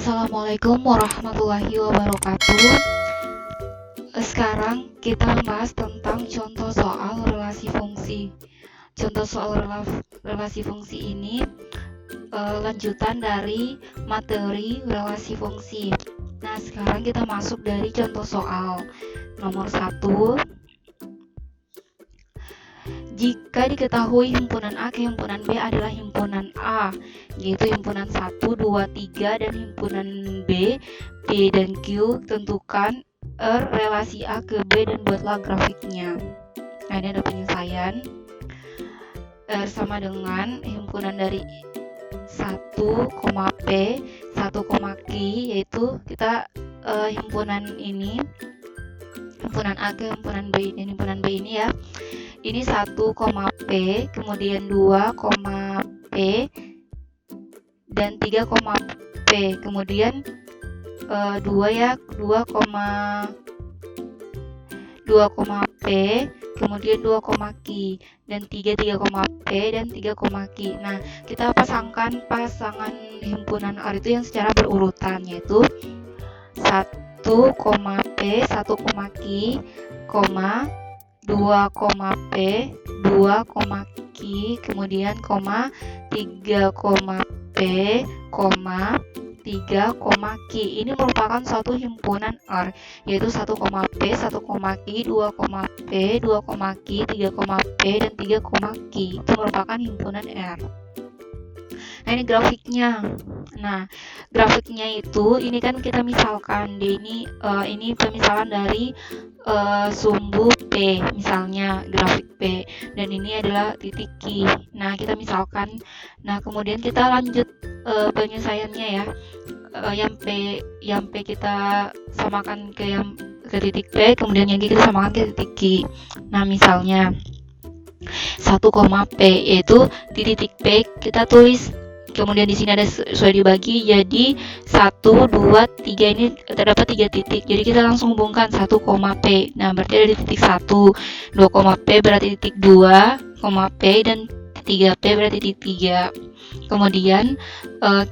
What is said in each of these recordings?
Assalamualaikum warahmatullahi wabarakatuh. Sekarang kita membahas tentang contoh soal relasi fungsi. Contoh soal relasi fungsi ini lanjutan dari materi relasi fungsi. Nah, sekarang kita masuk dari contoh soal nomor 1. Jika diketahui himpunan A ke himpunan B adalah himpunan A, yaitu himpunan 1, 2, 3, dan himpunan B, P, dan Q, tentukan relasi A ke B dan buatlah grafiknya. Nah, ini ada penyelesaian. Sama dengan himpunan dari 1, P, 1, Q, yaitu kita himpunan ini, himpunan A ke himpunan B, dan himpunan B ini ya. Ini 1, P, kemudian 2, P, dan 3, P, kemudian 2 ya, 2, P, kemudian 2, Q, dan 3, P, dan 3, Q. Nah, kita pasangkan pasangan himpunan R itu yang secara berurutan, yaitu 1, P, 1, Q, 2, P, 2, Q, kemudian 3, P, 3, Q. Ini merupakan suatu himpunan R, yaitu 1, P, 1, Q, 2, P, 2, Q, 3, P, dan 3, Q. Itu merupakan himpunan R. Nah, ini grafiknya. Nah, grafiknya itu ini kan kita misalkan ini pemisalan dari sumbu P, misalnya grafik P, dan ini adalah titik Q. Nah, kita misalkan. Nah, kemudian kita lanjut penyelesaiannya ya. Yang P kita samakan ke titik P, kemudian yang Q kita samakan ke titik Q. Nah, misalnya 1, P, yaitu di titik P kita tulis, kemudian di sini ada sudah dibagi jadi 1, 2, 3, ini terdapat 3 titik. Jadi kita langsung hubungkan 1, P. Nah, berarti ada di titik 1, 2, P berarti titik 2, P, dan 3, P berarti titik 3. Kemudian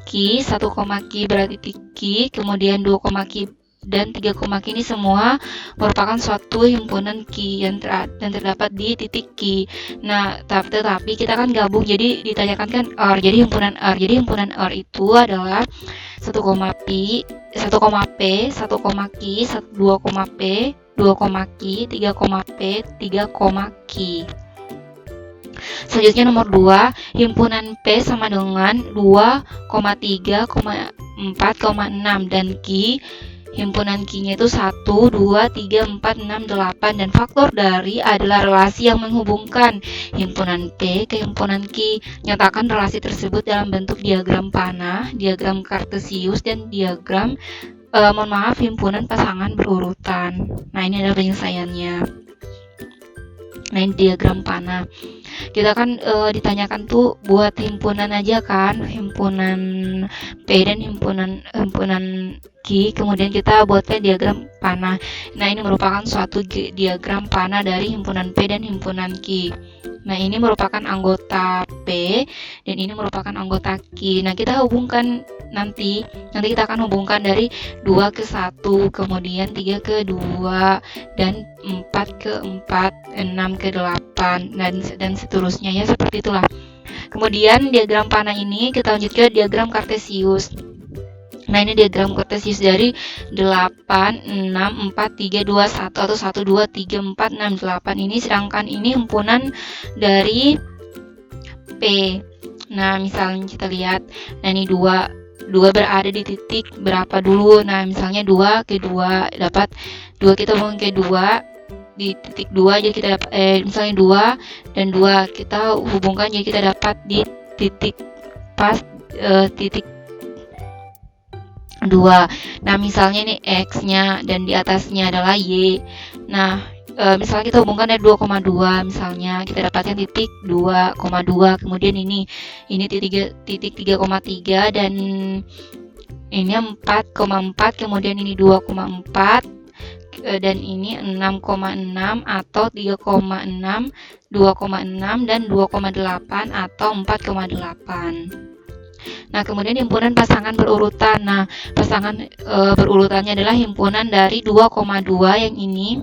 Q, 1, Q berarti titik Q, kemudian 2, Q dan 3, Q ini semua merupakan suatu himpunan Q yang terdapat di titik Q. Nah, tetapi kita kan gabung, jadi ditanyakan kan R, jadi himpunan R. Jadi himpunan R itu adalah 1, P, 1, P, 1, Q, 2, P, 2, Q, 3, P, 3, Q. Selanjutnya nomor 2, himpunan P sama dengan 2, 3, 4, 6, dan Q. Himpunan Q-nya itu 1, 2, 3, 4, 6, 8, dan faktor dari adalah relasi yang menghubungkan himpunan P ke himpunan Q. Nyatakan relasi tersebut dalam bentuk diagram panah, diagram kartesius, dan diagram himpunan pasangan berurutan. Nah, ini adalah penyelesaiannya. Nah, ini diagram panah. Kita kan ditanyakan tuh buat himpunan aja kan, himpunan P dan himpunan Q, kemudian kita buatkan diagram panah. Nah, ini merupakan suatu diagram panah dari himpunan P dan himpunan Q. Nah, ini merupakan anggota P dan ini merupakan anggota Q. Nah, kita hubungkan nanti kita akan hubungkan dari 2 ke 1, kemudian 3 ke 2, dan 4 ke 4, 6 ke 8, dan seterusnya ya, seperti itulah. Kemudian diagram panah ini kita lanjut ke diagram kartesius. Nah, ini diagram kartesius dari 8, 6, 4, 3, 2, 1 atau 1, 2, 3, 4, 6, 8 ini, sedangkan ini himpunan dari P. Nah, misalnya kita lihat, nah ini 2 berada di titik berapa dulu. Nah, misalnya 2 ke 2 dapat 2, kita hubungkan ke 2 di titik 2, jadi kita dapat misalnya 2 dan 2 kita hubungkan, jadi kita dapat di titik pas titik 2. Nah, misalnya ini X-nya dan di atasnya adalah Y. Nah, misalnya kita hubungkan dari 2,2, misalnya kita dapatkan titik 2,2, kemudian ini titik 3,3, dan ini 4,4, kemudian ini 2,4, dan ini 6,6 atau 3,6, 2,6, dan 2,8 atau 4,8. Nah, kemudian himpunan pasangan berurutan. Nah, pasangan berurutannya adalah himpunan dari 2,2 yang ini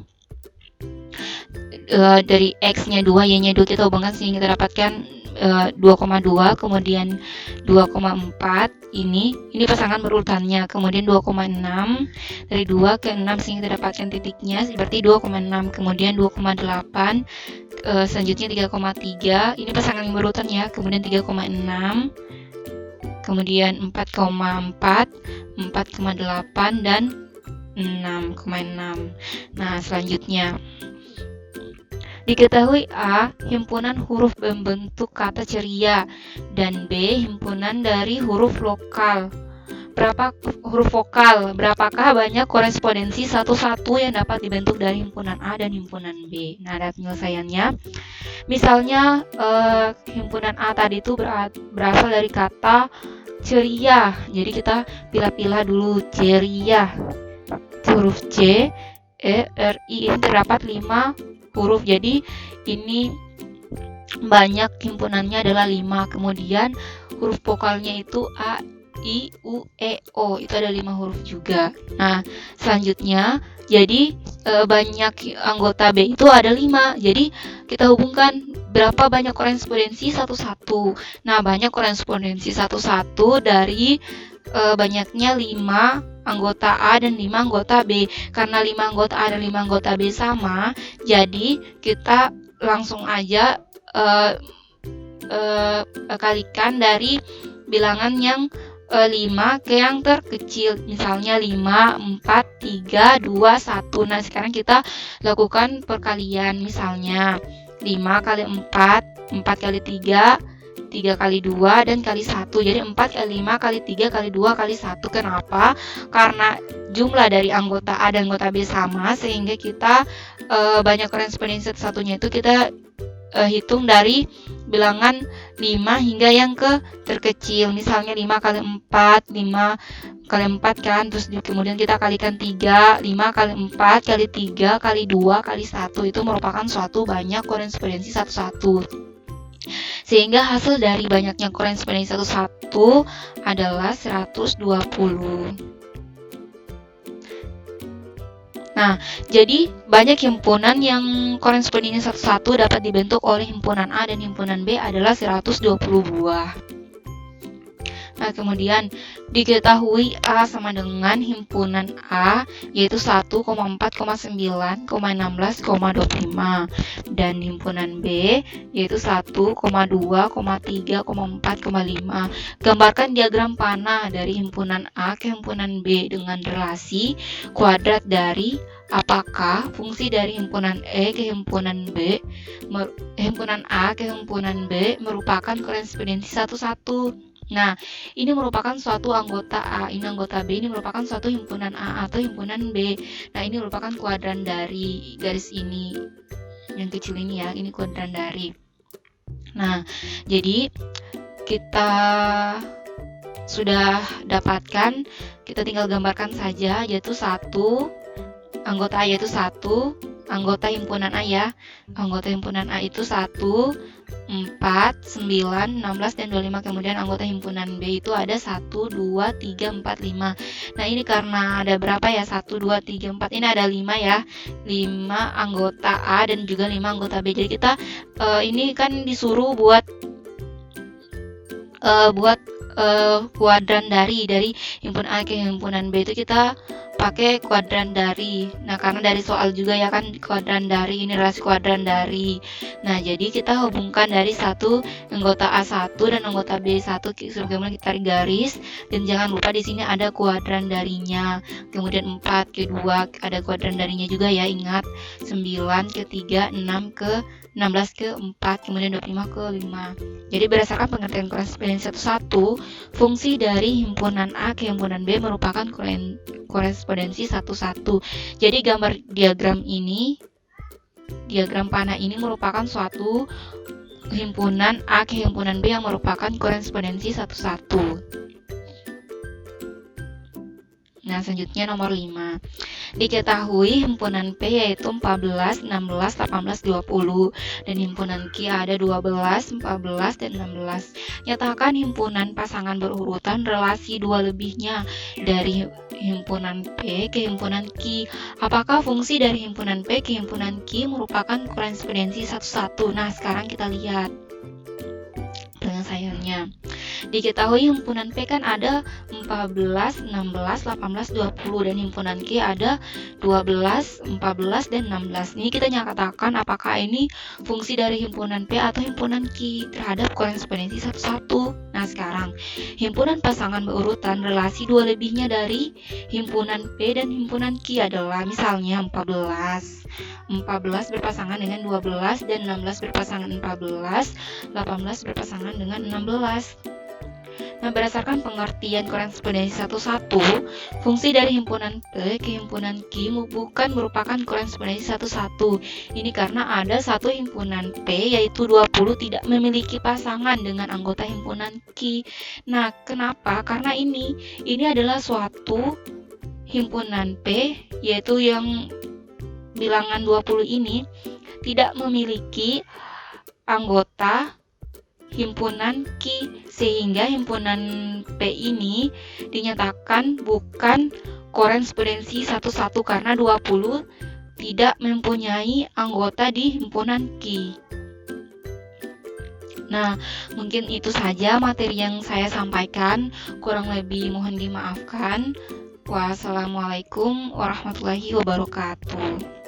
dari X-nya 2, Y-nya 2 kita hubungkan sehingga kita dapatkan 2,2, kemudian 2,4 ini pasangan berurutannya, kemudian 2,6 dari 2 ke 6 sehingga kita dapatkan titiknya berarti 2,6, kemudian 2,8 selanjutnya 3,3 ini pasangan yang berurutan ya, kemudian 3,6 kemudian 4,4 4,8 dan 6,6. Nah, selanjutnya diketahui A. himpunan huruf membentuk kata ceria dan B. himpunan dari huruf lokal. Berapakah banyak korespondensi satu-satu yang dapat dibentuk dari himpunan A dan himpunan B? Nah, ada penyelesaiannya. Misalnya himpunan A tadi itu berasal dari kata ceria. Jadi kita pilih-pilih dulu ceria. Huruf C, E, R, I ini terdapat 5 huruf, jadi ini banyak himpunannya adalah 5. Kemudian huruf vokalnya itu A, I, U, E, O itu ada 5 huruf juga. Nah, selanjutnya jadi banyak anggota B itu ada 5. Jadi kita hubungkan berapa banyak korespondensi satu-satu. Nah, banyak korespondensi satu-satu dari banyaknya 5 anggota A dan 5 anggota B. Karena 5 anggota A dan 5 anggota B sama, jadi kita langsung aja kalikan dari bilangan yang 5 ke yang terkecil. Misalnya 5, 4, 3, 2, 1. Nah, sekarang kita lakukan perkalian. Misalnya 5 kali 4, 4 kali 3, 3 kali 2 dan kali 1. Jadi 4 kali 5 kali 3 kali 2 kali 1. Kenapa? Karena jumlah dari anggota A dan anggota B sama, sehingga kita banyak korespondensi satunya itu kita hitung dari bilangan 5 hingga yang ke terkecil. Misalnya 5 kali 4, 5 kali 4 kan, terus kemudian kita kalikan 3, 5 kali 4 kali 3 kali 2 kali 1 itu merupakan suatu banyak korespondensi satu-satu. Sehingga hasil dari banyaknya korespondensi satu-satu adalah 120. Nah, jadi banyak himpunan yang korespondensinya satu-satu dapat dibentuk oleh himpunan A dan himpunan B adalah 120 buah. Nah, kemudian diketahui A sama dengan himpunan A yaitu 1,4,9,16,25 dan himpunan B yaitu 1,2,3,4,5. Gambarkan diagram panah dari himpunan A ke himpunan B dengan relasi kuadrat dari apakah fungsi dari himpunan E ke himpunan B, himpunan A ke himpunan B merupakan korespondensi satu-satu. Nah, ini merupakan suatu anggota A, ini anggota B, ini merupakan suatu himpunan A atau himpunan B. Nah, ini merupakan kuadran dari garis ini, yang kecil ini ya, ini kuadran dari. Nah, jadi kita sudah dapatkan, kita tinggal gambarkan saja, yaitu satu anggota A yaitu 1, anggota himpunan A ya. Anggota himpunan A itu 1, 4, 9, 16, dan 25. Kemudian anggota himpunan B itu ada 1, 2, 3, 4, 5. Nah, ini karena ada berapa ya? 1, 2, 3, 4. Ini ada 5 ya. 5 anggota A dan juga 5 anggota B. Jadi kita ini kan disuruh buat kuadran dari himpunan A ke himpunan B itu kita pakai kuadran dari. Nah, karena dari soal juga ya kan kuadran dari, ini relasi kuadran dari. Nah, jadi kita hubungkan dari satu anggota A1 dan anggota B1 sebagaimana kita tarik garis, dan jangan lupa di sini ada kuadran darinya. Kemudian 4 ke 2 ada kuadran darinya juga ya, ingat. 9 ke 3, 6 ke 16 ke 4, kemudian 25 ke 5. Jadi berdasarkan pengertian korespondensi satu-satu, fungsi dari himpunan A ke himpunan B merupakan korespondensi satu-satu. Jadi gambar diagram ini, diagram panah ini merupakan suatu himpunan A ke himpunan B yang merupakan korespondensi satu-satu. Nah, selanjutnya nomor 5. Diketahui himpunan P yaitu 14, 16, 18, 20 dan himpunan Q ada 12, 14, dan 16. Nyatakan himpunan pasangan berurutan relasi 2 lebihnya dari himpunan P ke himpunan Q. Apakah fungsi dari himpunan P ke himpunan Q merupakan korespondensi satu-satu? Nah, sekarang kita lihat penyelesaiannya. Diketahui himpunan P kan ada 14, 16, 18, 20 dan himpunan Q ada 12, 14, dan 16. Ini kita nyatakan apakah ini fungsi dari himpunan P atau himpunan Q terhadap korespondensi satu-satu. Nah, sekarang himpunan pasangan berurutan relasi 2 lebihnya dari himpunan P dan himpunan Q adalah misalnya 14 berpasangan dengan 12 dan 16 berpasangan 14, 18 berpasangan dengan 16. Nah, berdasarkan pengertian korespondensi satu-satu, fungsi dari himpunan P ke himpunan Q bukan merupakan korespondensi satu-satu. Ini karena ada satu himpunan P yaitu 20 tidak memiliki pasangan dengan anggota himpunan Q. Nah, kenapa? Karena ini adalah suatu himpunan P yaitu yang bilangan 20 ini tidak memiliki anggota himpunan Q, sehingga himpunan P ini dinyatakan bukan korespondensi satu-satu karena 20 tidak mempunyai anggota di himpunan Q. Nah, mungkin itu saja materi yang saya sampaikan, kurang lebih mohon dimaafkan. Wassalamualaikum warahmatullahi wabarakatuh.